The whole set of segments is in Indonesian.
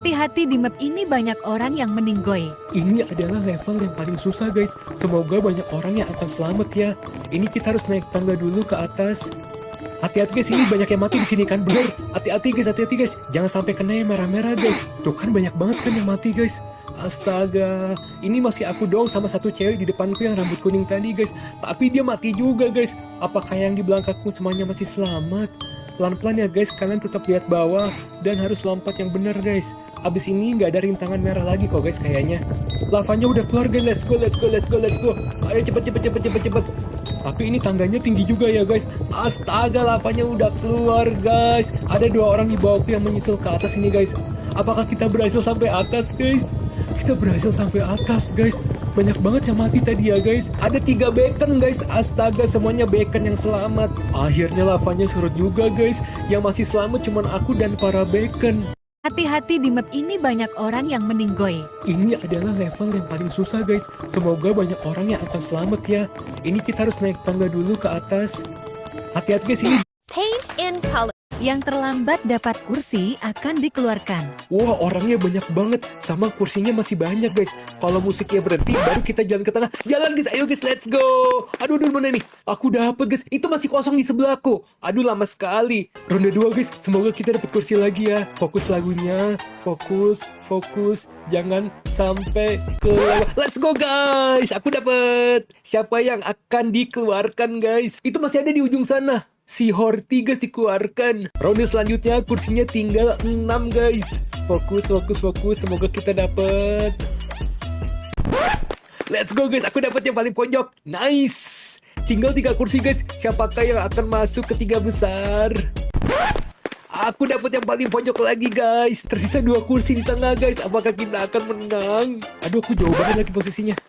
Hati-hati di map ini banyak orang yang meninggoy. Ini adalah level yang paling susah guys. Semoga banyak orang yang akan selamat ya. Ini kita harus naik tangga dulu ke atas. Hati-hati guys, ini banyak yang mati di sini kan, bener. Hati-hati guys. Jangan sampai kena yang merah-merah guys. Tuh kan banyak banget kan yang mati guys. Astaga, ini masih aku doang sama satu cewek di depanku yang rambut kuning tadi guys. Tapi dia mati juga guys. Apakah yang di belakangku semuanya masih selamat? Pelan-pelan ya guys, kalian tetap lihat bawah dan harus lompat yang benar guys. Abis ini nggak ada rintangan merah lagi kok guys kayaknya. Lavanya udah keluar guys, let's go. Ayo cepet. Tapi ini tangganya tinggi juga ya guys. Astaga, lavanya udah keluar guys. Ada 2 orang di bawahku yang menyusul ke atas ini guys. Apakah kita berhasil sampai atas guys? Kita berhasil sampai atas guys. Banyak banget yang mati tadi ya guys. Ada 3 bacon guys. Astaga, semuanya bacon yang selamat. Akhirnya lavanya surut juga guys. Yang masih selamat cuman aku dan para bacon. Hati-hati di map ini banyak orang yang meninggoy. Ini adalah level yang paling susah guys. Semoga banyak orang yang akan selamat ya. Ini kita harus naik tangga dulu ke atas. Hati-hati guys, ini. Paint in color. Yang terlambat dapat kursi akan dikeluarkan. Wah, orangnya banyak banget. Sama kursinya masih banyak guys. Kalau musiknya berhenti baru kita jalan ke tengah. Jalan guys, ayo guys, let's go. Aduh, mana nih? Aku dapet guys. Itu masih kosong di sebelahku. Aduh, lama sekali. Ronde 2 guys. Semoga kita dapat kursi lagi ya. Fokus lagunya. Fokus. Jangan sampai keluar. Let's go guys. Aku dapet. Siapa yang akan dikeluarkan guys? Itu masih ada di ujung sana. Si Horty guys dikeluarkan. Ronde selanjutnya kursinya tinggal 6 guys. Fokus. Semoga kita dapet. Let's go guys. Aku dapat yang paling pojok. Nice. Tinggal 3 kursi guys. Siapakah yang akan masuk ke 3 besar? Aku dapat yang paling pojok lagi guys. Tersisa 2 kursi di tengah guys. Apakah kita akan menang? Aduh, aku jauh banget lagi posisinya.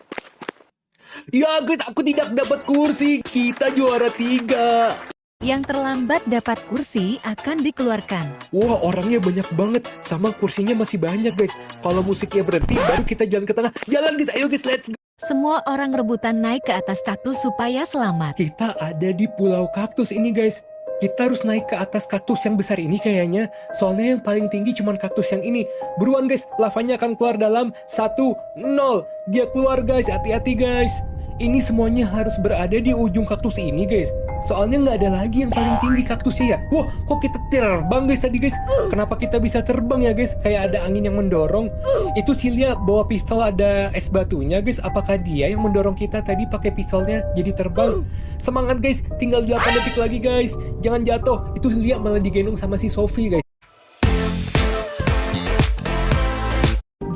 Ya guys, aku tidak dapat kursi. Kita juara 3. Yang terlambat dapat kursi akan dikeluarkan. Wah, orangnya banyak banget. Sama kursinya masih banyak guys. Kalau musiknya berhenti baru kita jalan ke tengah. Jalan guys, ayo guys, let's go. Semua orang rebutan naik ke atas kaktus supaya selamat. Kita ada di pulau kaktus ini guys. Kita harus naik ke atas kaktus yang besar ini kayaknya. Soalnya yang paling tinggi cuma kaktus yang ini. Buruan guys, lavanya akan keluar dalam 1, 0. Dia keluar guys, hati-hati guys. Ini semuanya harus berada di ujung kaktus ini guys. Soalnya nggak ada lagi yang paling tinggi kaktusnya ya. Wah, kok kita terbang guys tadi guys? Kenapa kita bisa terbang ya guys? Kayak ada angin yang mendorong. Itu si Lia bawa pistol, ada es batunya guys. Apakah dia yang mendorong kita tadi pakai pistolnya jadi terbang? Semangat guys, tinggal 8 detik lagi guys. Jangan jatuh. Itu Lia malah digendong sama si Sophie guys.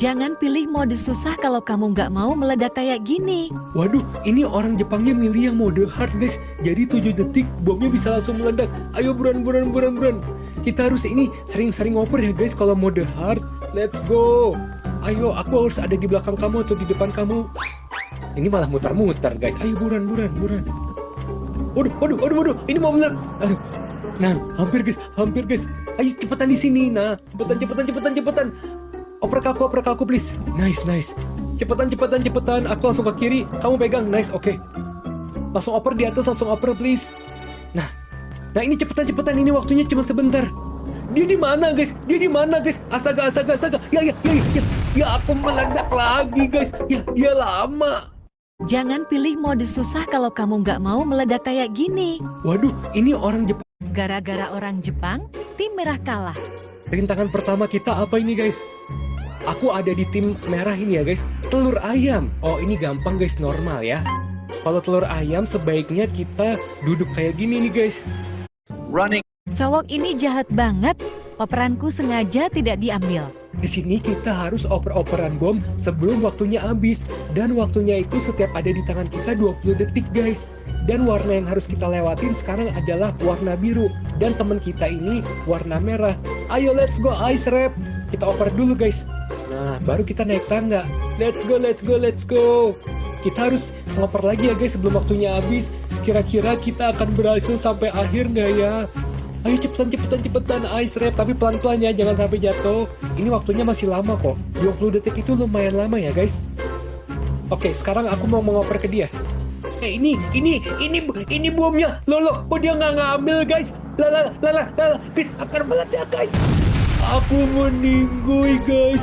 Jangan pilih mode susah kalau kamu nggak mau meledak kayak gini. Waduh, ini orang Jepangnya milih yang mode hard guys. Jadi 7 detik bomnya bisa langsung meledak. Ayo buruan. Kita harus ini sering-sering ngoper ya guys kalau mode hard. Let's go. Ayo, aku harus ada di belakang kamu atau di depan kamu. Ini malah muter-muter guys. Ayo buruan. Waduh, ini mau meledak. Aduh. Nah, hampir guys. Ayo cepetan di sini. Nah, cepetan. Oper aku please. Nice. Cepetan. Aku langsung ke kiri. Kamu pegang. Nice, oke. Langsung oper di atas, langsung oper please. Nah ini cepetan. Ini waktunya cuma sebentar. Dia di mana guys? Astaga. Ya, aku meledak lagi guys. Ya, dia lama. Jangan pilih mode susah kalau kamu nggak mau meledak kayak gini. Waduh, ini orang Jepang. Gara-gara orang Jepang, tim merah kalah. Rintangan pertama kita apa ini guys? Aku ada di tim merah ini ya guys. Telur ayam. Oh, ini gampang guys, normal ya. Kalau telur ayam sebaiknya kita duduk kayak gini nih guys. Running. Cowok ini jahat banget. Operanku sengaja tidak diambil. Di sini kita harus oper-operan bom sebelum waktunya habis. Dan waktunya itu setiap ada di tangan kita 20 detik guys. Dan warna yang harus kita lewatin sekarang adalah warna biru. Dan teman kita ini warna merah. Ayo let's go ice rap. Kita oper dulu guys. Nah, baru kita naik tangga. Let's go. Kita harus ngoper lagi ya guys sebelum waktunya habis. Kira-kira kita akan berhasil sampai akhir nggak ya? Ayo cepetan ice rap. Tapi pelan-pelan ya, jangan sampai jatuh. Ini waktunya masih lama kok. 20 detik itu lumayan lama ya guys. Oke, sekarang aku mau mengoper ke dia. Ini bomnya. Loh, kok dia nggak ngambil guys? Guys, akan meledak guys. Aku meninggoy guys.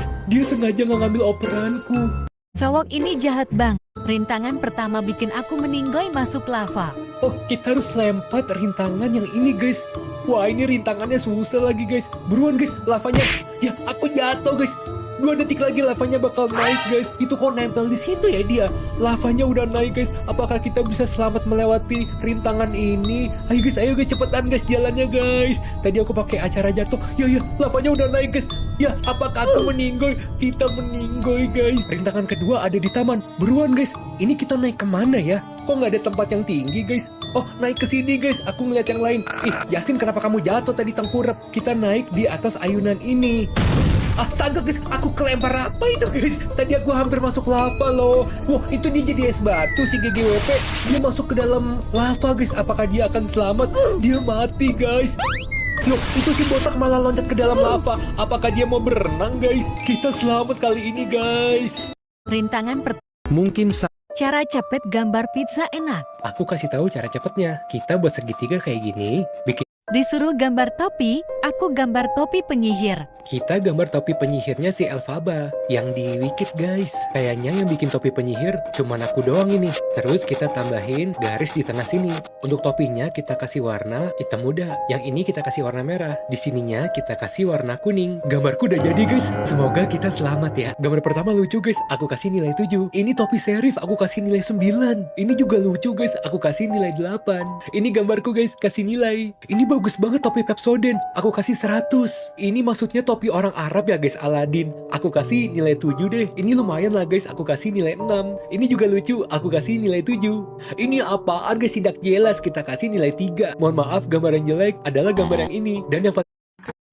sengaja nggak ngambil operanku. Cowok ini jahat bang. Rintangan pertama bikin aku meninggoy masuk lava. Oh, kita harus lempar rintangan yang ini guys. Wah, ini rintangannya susah lagi guys. Buruan guys, lavanya. Ya, aku jatuh guys. 2 detik lagi lavanya bakal naik guys. Itu kok nempel di situ ya dia. Lavanya udah naik guys. Apakah kita bisa selamat melewati rintangan ini? Ayo guys cepetan guys jalannya guys. Tadi aku pakai acara jatuh. Ya, lavanya udah naik guys. Ya, apakah aku meninggoy? Kita meninggoy guys. Rintangan kedua ada di taman. Buruan guys. Ini kita naik kemana ya? Kok nggak ada tempat yang tinggi guys? Oh, naik ke sini guys. Aku ngeliat yang lain. Ih, Yasin kenapa kamu jatuh tadi tengkurap? Kita naik di atas ayunan ini. Astaga guys, aku kelempar apa itu guys? Tadi aku hampir masuk lava loh. Wah, itu dia jadi es batu si GGWP. Dia masuk ke dalam lava guys. Apakah dia akan selamat? Dia mati guys. Loh, itu si botak malah loncat ke dalam lava. Apakah dia mau berenang guys? Kita selamat kali ini guys. Rintangan Mungkin cara cepet gambar pizza enak. Aku kasih tahu cara cepetnya. Kita buat segitiga kayak gini. Disuruh gambar topi, aku gambar topi penyihir. Kita gambar topi penyihirnya si Elphaba yang di Wikit guys. Kayaknya yang bikin topi penyihir cuman aku doang ini. Terus kita tambahin garis di tengah sini. Untuk topinya kita kasih warna hitam muda. Yang ini kita kasih warna merah. Di sininya kita kasih warna kuning. Gambarku udah jadi guys. Semoga kita selamat ya. Gambar pertama lucu guys. Aku kasih nilai 7. Ini topi serif aku kasih nilai 9. Ini juga lucu guys. Aku kasih nilai 8. Ini gambarku guys. Kasih nilai. Ini bagus banget topi Pepsodent. Aku kasih 100. Ini maksudnya topi orang Arab ya guys, Aladin. Aku kasih nilai 7 deh. Ini lumayan lah guys, aku kasih nilai 6. Ini juga lucu, aku kasih nilai 7. Ini apaan guys, tidak jelas. Kita kasih nilai 3. Mohon maaf, gambar yang jelek adalah gambar yang ini. Dan yang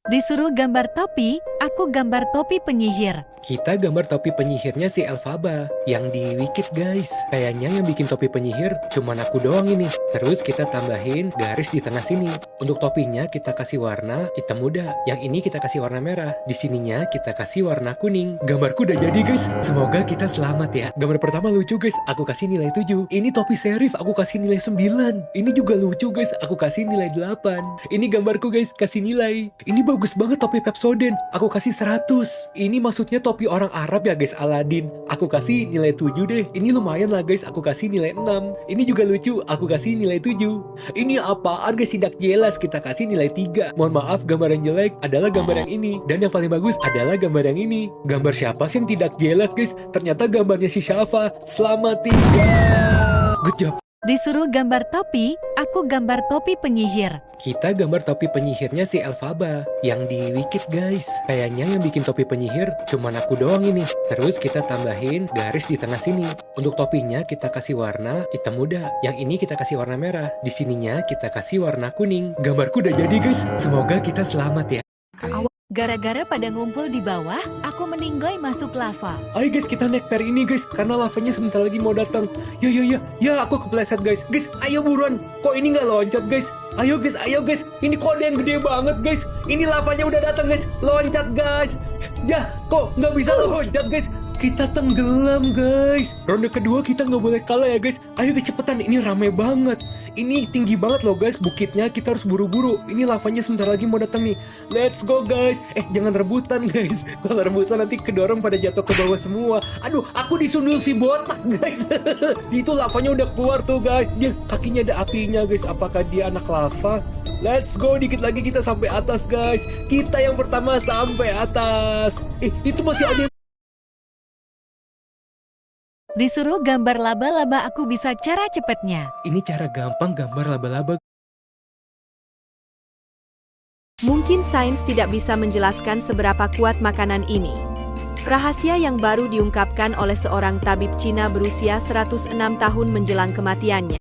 Disuruh gambar topi, aku gambar topi penyihir. kita gambar topi penyihirnya si Elphaba yang di Wikit guys. Kayaknya yang bikin topi penyihir cuman aku doang ini. Terus kita tambahin garis di tengah sini. Untuk topinya kita kasih warna hitam muda. Yang ini kita kasih warna merah. Di sininya kita kasih warna kuning. Gambarku udah jadi guys. Semoga kita selamat ya. Gambar pertama lucu guys. Aku kasih nilai 7. Ini topi serif aku kasih nilai 9. Ini juga lucu guys. Aku kasih nilai 8. Ini gambarku guys. Kasih nilai. Ini bagus banget topi Pepsodent. Aku kasih 100. Ini maksudnya topi orang Arab ya guys, Aladin. Aku kasih nilai 7 deh. Ini lumayan lah guys, aku kasih nilai 6. Ini juga lucu, aku kasih nilai 7. Ini apaan guys, tidak jelas. Kita kasih nilai 3. Mohon maaf, gambar yang jelek adalah gambar yang ini. Dan yang paling bagus adalah gambar yang ini. Gambar siapa sih yang tidak jelas guys? Ternyata gambarnya si Syafa. Selamat tinggal. Good job. Disuruh gambar topi, aku gambar topi penyihir. Kita gambar topi penyihirnya si Elphaba yang di Wikit guys. Kayaknya yang bikin topi penyihir cuman aku doang ini. Terus kita tambahin garis di tengah sini. Untuk topinya kita kasih warna hitam muda. Yang ini kita kasih warna merah. Di sininya kita kasih warna kuning. Gambarku udah jadi guys. Semoga kita selamat ya. Gara-gara pada ngumpul di bawah, aku meninggoy masuk lava. Ayo guys, kita naik per ini guys, karena lavanya sebentar lagi mau datang. Ya, aku kepleset guys. Guys, ayo buruan. Kok ini nggak loncat guys? Ayo guys. Ini kode yang gede banget guys. Ini lavanya udah datang guys. Loncat guys. Ya, kok nggak bisa loncat guys? Kita tenggelam guys. Ronde kedua kita nggak boleh kalah ya guys. Ayo guys cepetan, ini rame banget. Ini tinggi banget loh guys bukitnya. Kita harus buru-buru. Ini lavanya sebentar lagi mau datang nih. Let's go guys. Jangan rebutan guys. Kalau rebutan nanti kedorong pada jatuh ke bawah semua. Aduh, aku disundul si botak guys. Itu lavanya udah keluar tuh guys. Dia kakinya ada apinya guys. Apakah dia anak lava? Let's go, dikit lagi kita sampai atas guys. Kita yang pertama sampai atas. Itu masih ada. Disuruh gambar laba-laba, aku bisa cara cepetnya. Ini cara gampang gambar laba-laba. Mungkin sains tidak bisa menjelaskan seberapa kuat makanan ini. Rahasia yang baru diungkapkan oleh seorang tabib Cina berusia 106 tahun menjelang kematiannya.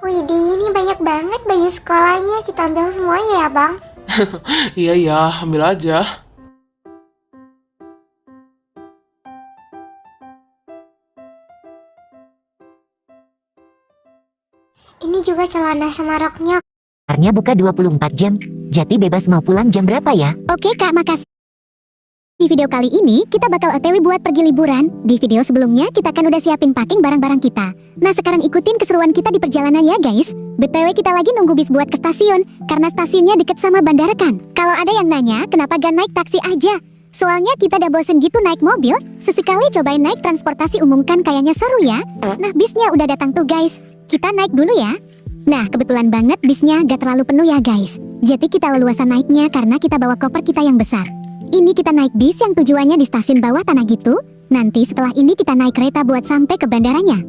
Widih, ini banyak banget baju sekolahnya. Kita ambil semuanya ya, Bang. Iya ya, ambil aja. Ini juga celana sama roknya. Barnya buka 24 jam, jadi bebas mau pulang jam berapa ya? Oke Kak, makasih. Di video kali ini, kita bakal OTW buat pergi liburan. Di video sebelumnya, kita kan udah siapin packing barang-barang kita. Nah sekarang ikutin keseruan kita di perjalanan ya guys. BTW kita lagi nunggu bis buat ke stasiun, karena stasiunnya deket sama bandara kan. Kalau ada yang nanya, kenapa gak naik taksi aja? Soalnya kita udah bosen gitu naik mobil, sesekali cobain naik transportasi umum kan kayaknya seru ya. Nah bisnya udah datang tuh guys, kita naik dulu ya. Nah kebetulan banget bisnya gak terlalu penuh ya guys. Jadi kita leluasa naiknya karena kita bawa koper kita yang besar. Ini kita naik bis yang tujuannya di stasiun bawah tanah gitu. Nanti setelah ini kita naik kereta buat sampai ke bandaranya.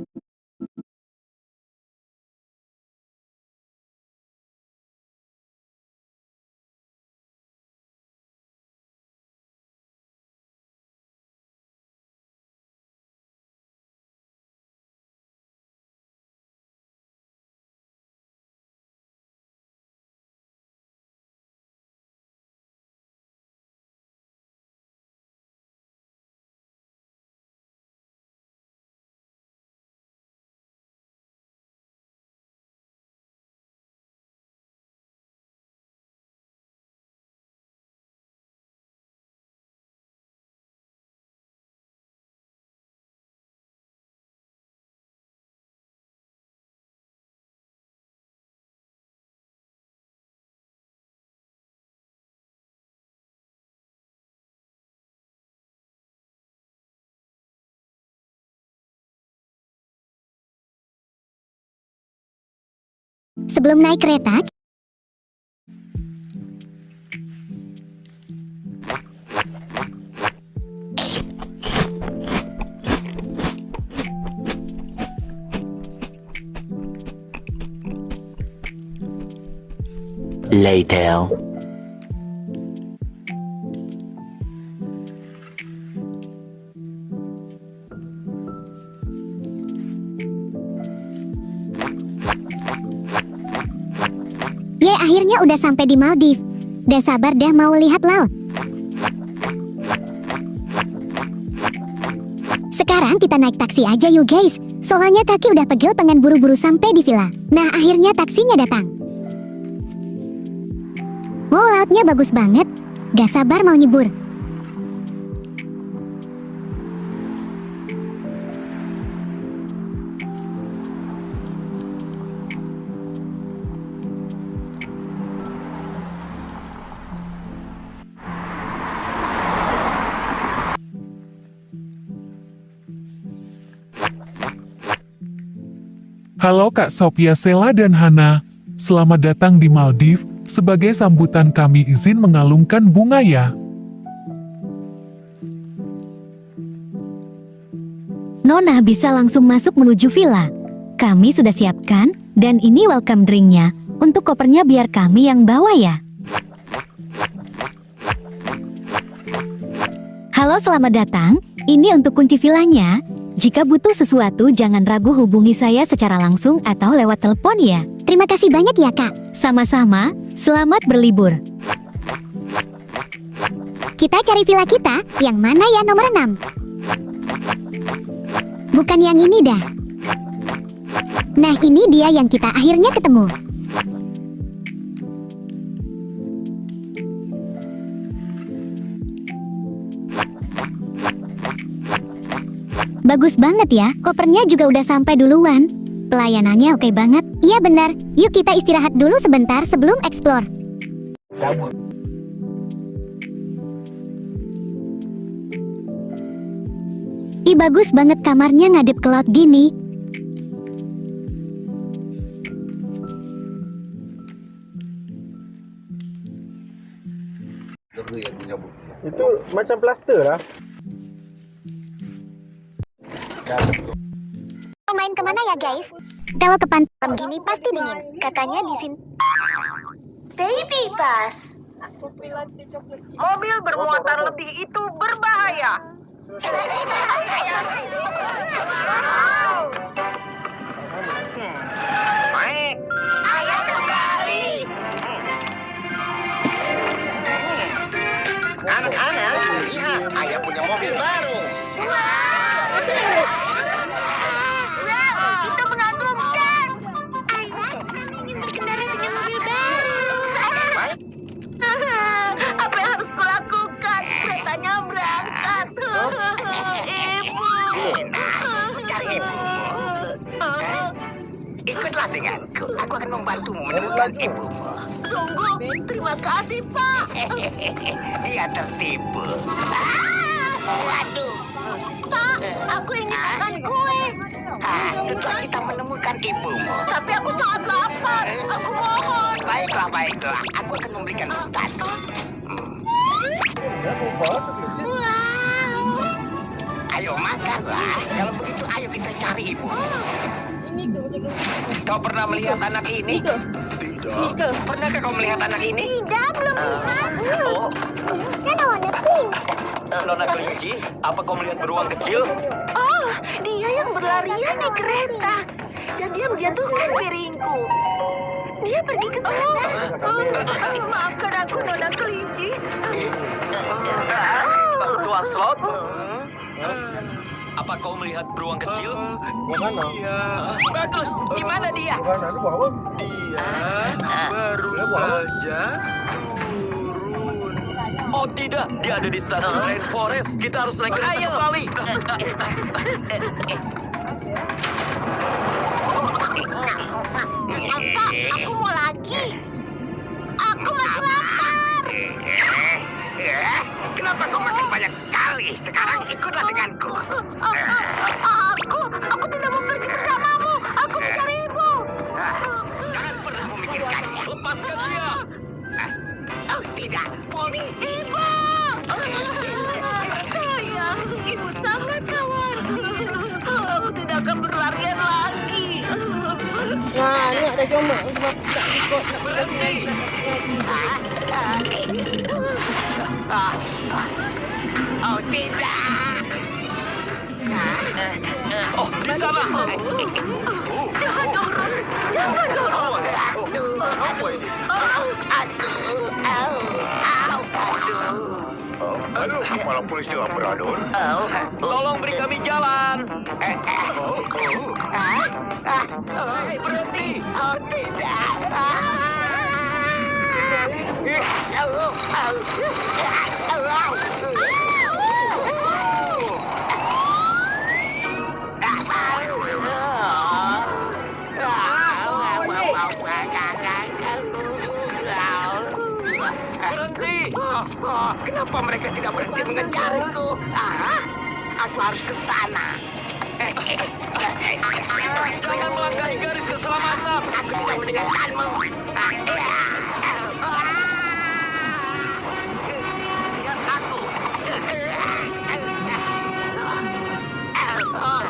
Sebelum naik kereta, Later. ye akhirnya udah sampai di Maldives. Udah sabar dah mau lihat laut. Sekarang kita naik taksi aja yuk guys. Soalnya kaki udah pegel pengen buru-buru sampai di villa. Nah akhirnya taksinya datang. Wow lautnya bagus banget. Gak sabar mau nyebur. Halo Kak Sophia Sela dan Hana, selamat datang di Maldives. Sebagai sambutan kami izin mengalungkan bunga ya. Nona bisa langsung masuk menuju villa. Kami sudah siapkan, dan ini welcome drinknya. Untuk kopernya biar kami yang bawa ya. Halo selamat datang, ini untuk kunci villanya. Jika butuh sesuatu jangan ragu hubungi saya secara langsung atau lewat telepon ya. Terima kasih banyak ya kak. Sama-sama, selamat berlibur. Kita cari villa kita, yang mana ya nomor 6? Bukan yang ini dah. Nah ini dia yang kita akhirnya ketemu. Bagus banget ya, kopernya juga udah sampai duluan. Pelayanannya oke banget. Iya benar, yuk kita istirahat dulu sebentar sebelum explore. Ih bagus banget kamarnya ngadep ke laut gini. Itu macam plaster lah. Main kemana ya guys? Kalau ke pantai gini pasti dingin. Katanya di sini. Baby bus. Mobil bermuatan lebih itu berbahaya. Naik. Ikutlah denganku. Aku akan membantumu Laju. menemukan ibumu. Sungguh, terima kasih, Pak. Dia tertipu. Waduh. Pak, aku ingin makan kue. Setelah kita menemukan ibumu. Tapi aku sangat lapar. Aku mohon. Baiklah. Aku akan memberikanmu satu. Ya, mau banget sekecil. Ayo makanlah. Kalau begitu, ayo kita cari ibu. Kau pernah melihat anak ini? Tidak. Pernahkah kau melihat anak ini? Tidak, belum lihat. Oh, Kan warna pink. Nona Kelinci, apa kau melihat beruang kecil? Oh, dia yang berlarian di kereta. Dan dia menjatuhkan piringku. Dia pergi ke sana. Maafkan aku, Nona Kelinci. Tuan Slot? Apa kau melihat beruang kecil? Mana? Bagus. Di mana dia? Mana? Lu bawa? Baru saja turun. Oh tidak, dia ada di stasiun Rainforest. Kita harus naik kereta kembali. Pak, aku mau lagi. Aku masih lapar. Kenapa kau makan banyak sekali? Sekarang ikutlah denganku. Aku tidak mau pergi bersamamu. Aku mencari ibu. Jangan pernah memikirkannya. Lepaskan dia. Oh tidak, polisi. Ibu. Sayang, ibu sangat khawatir. Aku tidak akan berlarian lagi. Banyak dah jom mak. Tak ikut. Berhenti. Oh tidak. Oh di sana. Jangan dorong. Jangan dorong. Halo, kepala polisi Labrador. Tolong beri kami jalan. Berhenti. Oh tidak. Berhenti. Kenapa mereka tidak berhenti mengejarku? Aku harus ke sana. Jangan melanggar garis keselamatan. Aku tidak mendengarkanmu. Lihat aku.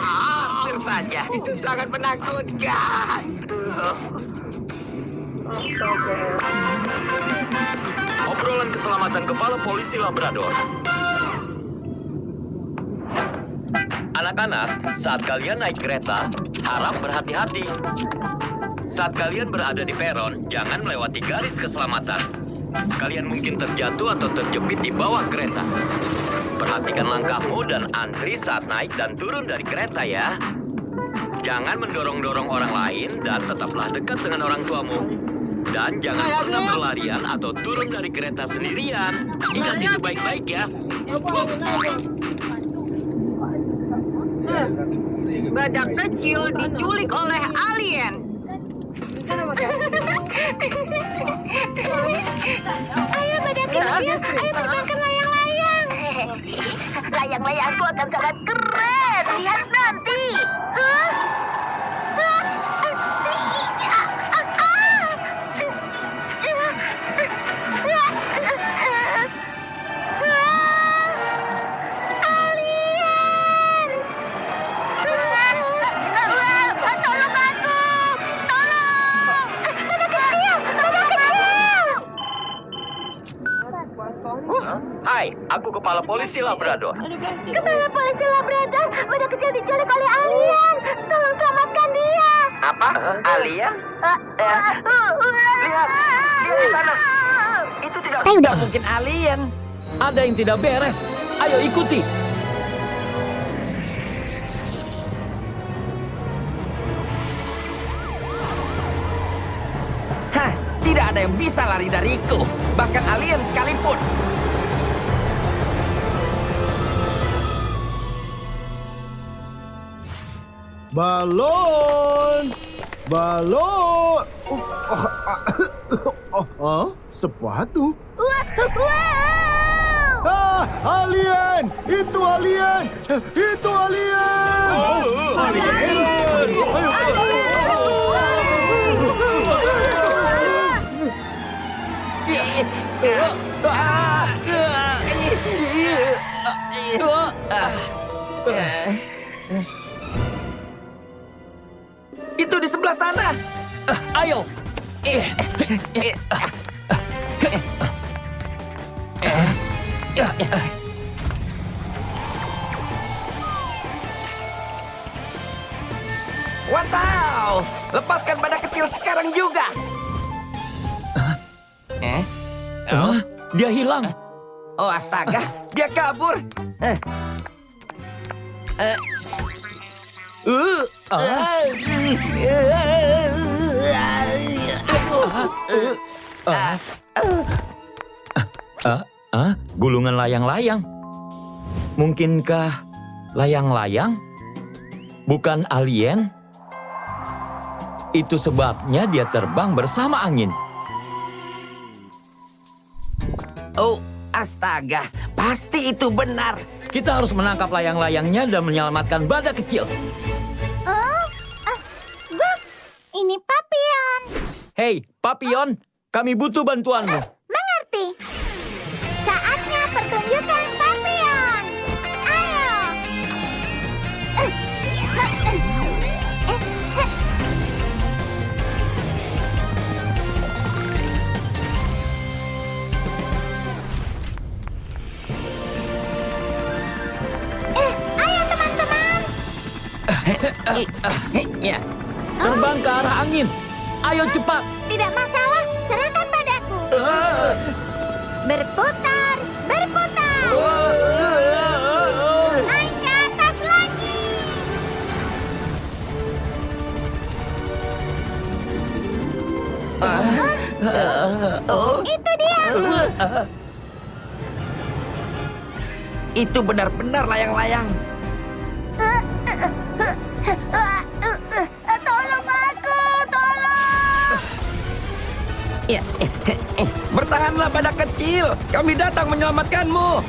Hampir saja. Itu sangat menakutkan. Obrolan keselamatan kepala polisi Labrador. Anak-anak, saat kalian naik kereta, harap berhati-hati. Saat kalian berada di peron, jangan melewati garis keselamatan. Kalian mungkin terjatuh atau terjepit di bawah kereta. Perhatikan langkahmu dan antri saat naik dan turun dari kereta ya. Jangan mendorong-dorong orang lain dan tetaplah dekat dengan orang tuamu. Dan jangan pernah berlarian atau turun dari kereta sendirian. Ingat itu baik-baik ya. Badak kecil diculik oleh alien. Ayo badak kecil, ayo terbang ke layang-layang. Layang-layangku akan sangat keren. Lihat nanti. Hai, aku kepala polisi Labrador. Kepala polisi Labrador, badak kecil diculik oleh alien. Tolong selamatkan dia. Apa? Alien? Lihat, dia di sana. Itu tidak mungkin alien. Ada yang tidak beres. Ayo ikuti. Hah, tidak ada yang bisa lari dariku. Bahkan alien sekalipun. Balon. Balon. Sepatu. Ah, alien! Itu alien! Itu alien! Itu di sebelah sana. Ayo. Wow! Lepaskan badak kecil sekarang juga. Oh, dia hilang. Oh, astaga, dia kabur. Gulungan layang-layang. Mungkinkah layang-layang bukan alien? Itu sebabnya dia terbang bersama angin. Oh, astaga, pasti itu benar. Kita harus menangkap layang-layangnya dan menyelamatkan badak kecil. Ini Papion. Hei, Papion, kami butuh bantuanmu. Mengerti. Saatnya pertunjukan Papion. Ayo. Ayo teman-teman. Terbang ke arah angin. Ayo cepat. Tidak masalah, serahkan padaku. Berputar, berputar. Naik ke atas lagi. Itu dia. Itu benar-benar layang-layang. Tolong aku, tolong. Bertahanlah badak kecil. Kami datang menyelamatkanmu.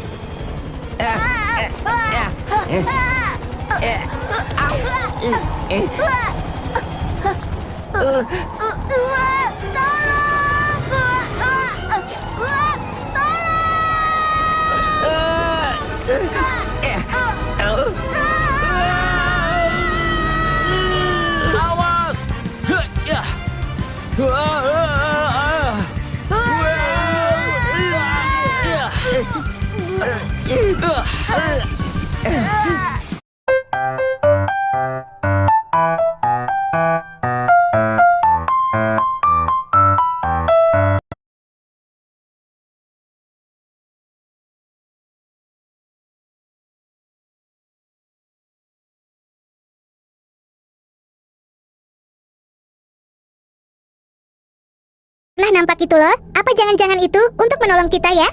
Awas! Lah nampak itu loh. Apa jangan-jangan itu untuk menolong kita ya?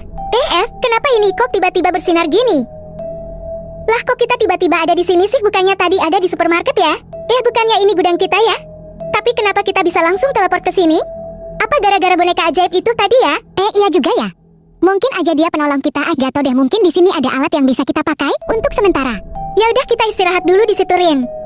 Kenapa ini kok tiba-tiba bersinar gini? Lah kok kita tiba-tiba ada di sini sih? Bukannya tadi ada di supermarket ya? Bukannya ini gudang kita ya? Tapi kenapa kita bisa langsung teleport ke sini? Apa gara-gara boneka ajaib itu tadi ya? Iya juga ya. Mungkin aja dia penolong kita. Gak tau deh, mungkin di sini ada alat yang bisa kita pakai untuk sementara. Ya udah, kita istirahat dulu di situ, Rin.